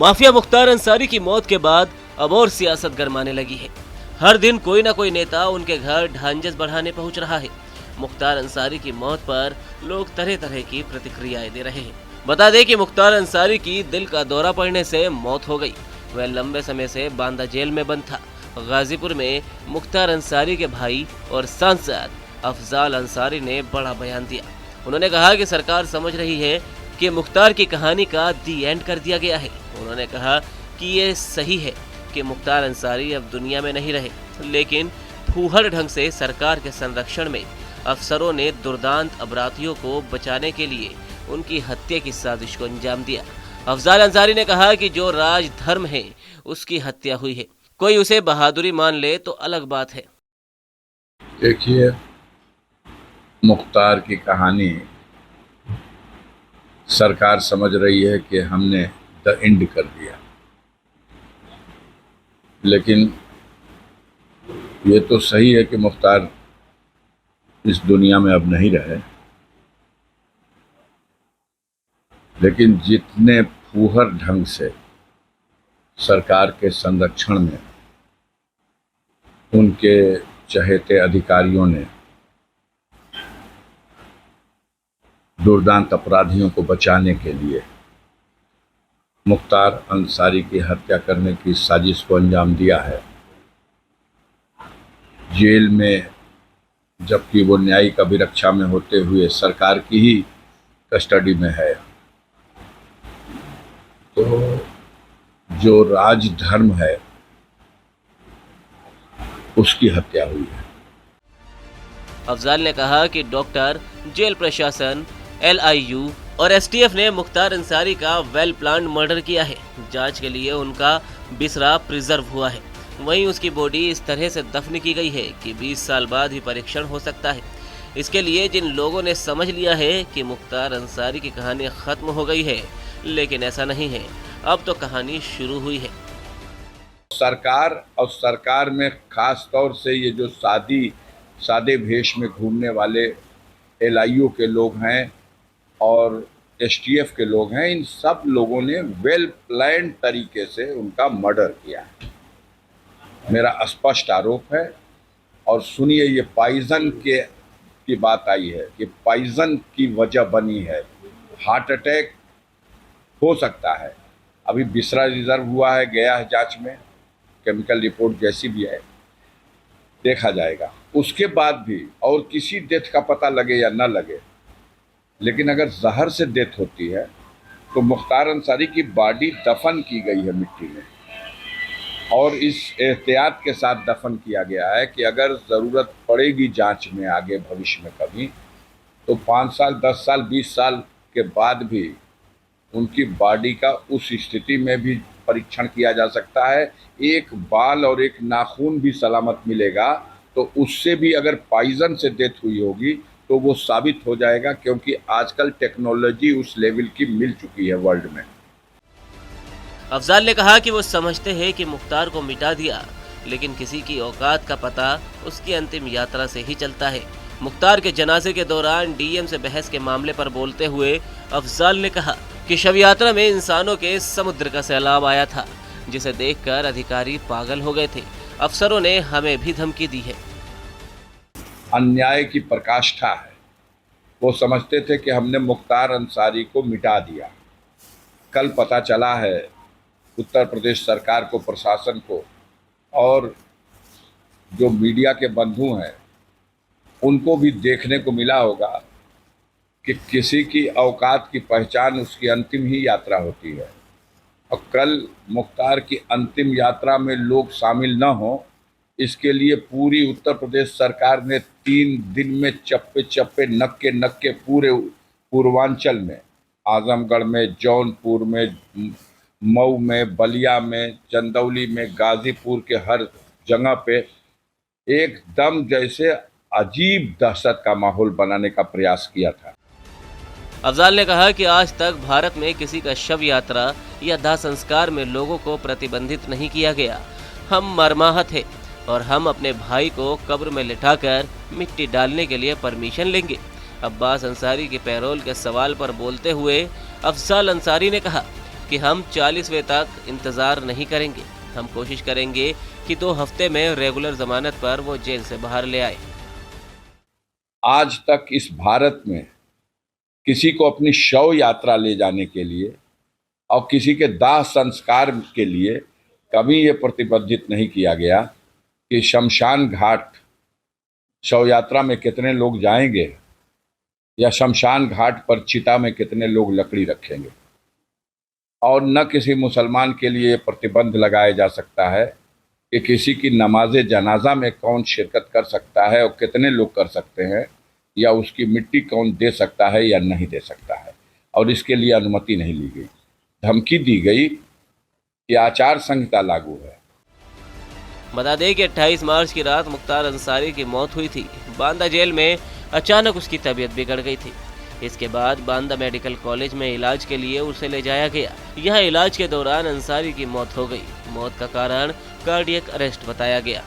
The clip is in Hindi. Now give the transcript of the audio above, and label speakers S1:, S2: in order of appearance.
S1: माफिया मुख्तार अंसारी की मौत के बाद अब और सियासत गरमाने लगी है। हर दिन कोई ना कोई नेता उनके घर ढांढस बढ़ाने पहुंच रहा है। मुख्तार अंसारी की मौत पर लोग तरह तरह की प्रतिक्रियाएं दे रहे हैं। बता दें कि मुख्तार अंसारी की दिल का दौरा पड़ने से मौत हो गई। वह लंबे समय से बांदा जेल में बंद था। गाजीपुर में मुख्तार अंसारी के भाई और सांसद अफजाल अंसारी ने बड़ा बयान दिया। उन्होंने कहा कि सरकार समझ रही है कि मुख्तार की कहानी का दी एंड कर दिया गया है। उन्होंने कहा कि ये सही है कि मुख्तार अंसारी अब दुनिया में नहीं रहे, लेकिन फूहड़ ढंग से सरकार के संरक्षण में अफसरों ने दुर्दांत अपराधियों को बचाने के लिए उनकी हत्या की साजिश को अंजाम दिया। अफजाल अंसारी ने कहा कि जो राजधर्म है उसकी हत्या हुई है। कोई उसे बहादुरी मान ले तो अलग बात है।
S2: देखिए, मुख्तार की कहानी सरकार समझ रही है कि हमने द एंड कर दिया, लेकिन ये तो सही है कि मुख्तार इस दुनिया में अब नहीं रहे, लेकिन जितने फूहड़ ढंग से सरकार के संरक्षण में उनके चहेते अधिकारियों ने दुर्दांत अपराधियों को बचाने के लिए मुख्तार अंसारी की हत्या करने की साजिश को अंजाम दिया है। जेल में, जबकि वो न्यायिक अभिरक्षा में होते हुए सरकार की ही कस्टडी में है, तो जो राजधर्म है उसकी हत्या हुई है।
S1: अफजाल ने कहा कि डॉक्टर, जेल प्रशासन, LIU और STF ने मुख्तार अंसारी का वेल प्लान्ड मर्डर किया है। जांच के लिए उनका बिसरा प्रिजर्व हुआ है। वहीं उसकी बॉडी इस तरह से दफन की गई है कि 20 साल बाद ही परीक्षण हो सकता है। इसके लिए जिन लोगों ने समझ लिया है कि मुख्तार अंसारी की कहानी खत्म हो गई है, लेकिन ऐसा नहीं है, अब तो कहानी शुरू हुई है।
S2: सरकार में खास तौर से ये जो सादे भेष में घूमने वाले LIU के लोग हैं और STF के लोग हैं, इन सब लोगों ने वेल प्लान्ड तरीके से उनका मर्डर किया है, मेरा स्पष्ट आरोप है। और सुनिए, ये पॉइजन की बात आई है कि पॉइजन की वजह बनी है, हार्ट अटैक हो सकता है। अभी बिसरा रिजर्व हुआ है, गया है जांच में, केमिकल रिपोर्ट जैसी भी है देखा जाएगा। उसके बाद भी और किसी डेथ का पता लगे या ना लगे, लेकिन अगर जहर से डेथ होती है तो मुख्तार अंसारी की बॉडी दफन की गई है मिट्टी में, और इस एहतियात के साथ दफन किया गया है कि अगर ज़रूरत पड़ेगी जांच में आगे भविष्य में कभी, तो 5 साल, 10 साल, 20 साल के बाद भी उनकी बॉडी का उस स्थिति में भी परीक्षण किया जा सकता है। एक बाल और एक नाखून भी सलामत मिलेगा, तो उससे भी अगर पॉइजन से डेथ हुई होगी तो वो साबित हो जाएगा, क्योंकि आजकल टेक्नोलॉजी उस लेवल की मिल चुकी है वर्ल्ड में।
S1: अफजाल ने कहा कि वो समझते हैं कि मुख्तार को मिटा दिया, लेकिन किसी की औकात का पता उसकी अंतिम यात्रा से ही चलता है। मुख्तार के जनाजे के दौरान DM से बहस के मामले पर बोलते हुए अफजाल ने कहा कि शव यात्रा में इंसानों के समुद्र का सैलाब आया था, जिसे देखकर अधिकारी पागल हो गए थे। अफसरों ने हमें भी धमकी दी है।
S2: अन्याय की पराकाष्ठा है। वो समझते थे कि हमने मुख्तार अंसारी को मिटा दिया। कल पता चला है उत्तर प्रदेश सरकार को, प्रशासन को, और जो मीडिया के बंधु हैं उनको भी देखने को मिला होगा कि किसी की औकात की पहचान उसकी अंतिम ही यात्रा होती है। और कल मुख्तार की अंतिम यात्रा में लोग शामिल न हो, इसके लिए पूरी उत्तर प्रदेश सरकार ने 3 दिन में चप्पे चप्पे, नक्के नक्के पूरे पूर्वांचल में, आजमगढ़ में, जौनपुर में, मऊ में, बलिया में, चंदौली में, गाजीपुर के हर जगह पे एकदम जैसे अजीब दहशत का माहौल बनाने का प्रयास किया था।
S1: अफजाल ने कहा कि आज तक भारत में किसी का शव यात्रा या दाह संस्कार में लोगों को प्रतिबंधित नहीं किया गया। हम मरमाहत हैं और हम अपने भाई को कब्र में लिटाकर मिट्टी डालने के लिए परमिशन लेंगे। अब्बास अंसारी के पैरोल के सवाल पर बोलते हुए अफजाल अंसारी ने कहा कि हम 40वें तक इंतजार नहीं करेंगे। हम कोशिश करेंगे कि 2 हफ्ते में रेगुलर जमानत पर वो जेल से बाहर ले आए।
S2: आज तक इस भारत में किसी को अपनी शव यात्रा ले जाने के लिए और किसी के दाह संस्कार के लिए कभी ये प्रतिबंधित नहीं किया गया कि शमशान घाट शव यात्रा में कितने लोग जाएंगे या शमशान घाट पर चिता में कितने लोग लकड़ी रखेंगे। और न किसी मुसलमान के लिए ये प्रतिबंध लगाया जा सकता है कि किसी की नमाज जनाजा में कौन शिरकत कर सकता है और कितने लोग कर सकते हैं, या उसकी मिट्टी कौन दे सकता है या नहीं दे सकता है, और इसके लिए अनुमति नहीं ली गई। धमकी दी गई कि आचार संहिता लागू है।
S1: बता दें कि 28 मार्च की रात मुख्तार अंसारी की मौत हुई थी। बांदा जेल में अचानक उसकी तबीयत बिगड़ गई थी। इसके बाद बांदा मेडिकल कॉलेज में इलाज के लिए उसे ले जाया गया। यह इलाज के दौरान अंसारी की मौत हो गई। मौत का कारण कार्डियक अरेस्ट बताया गया।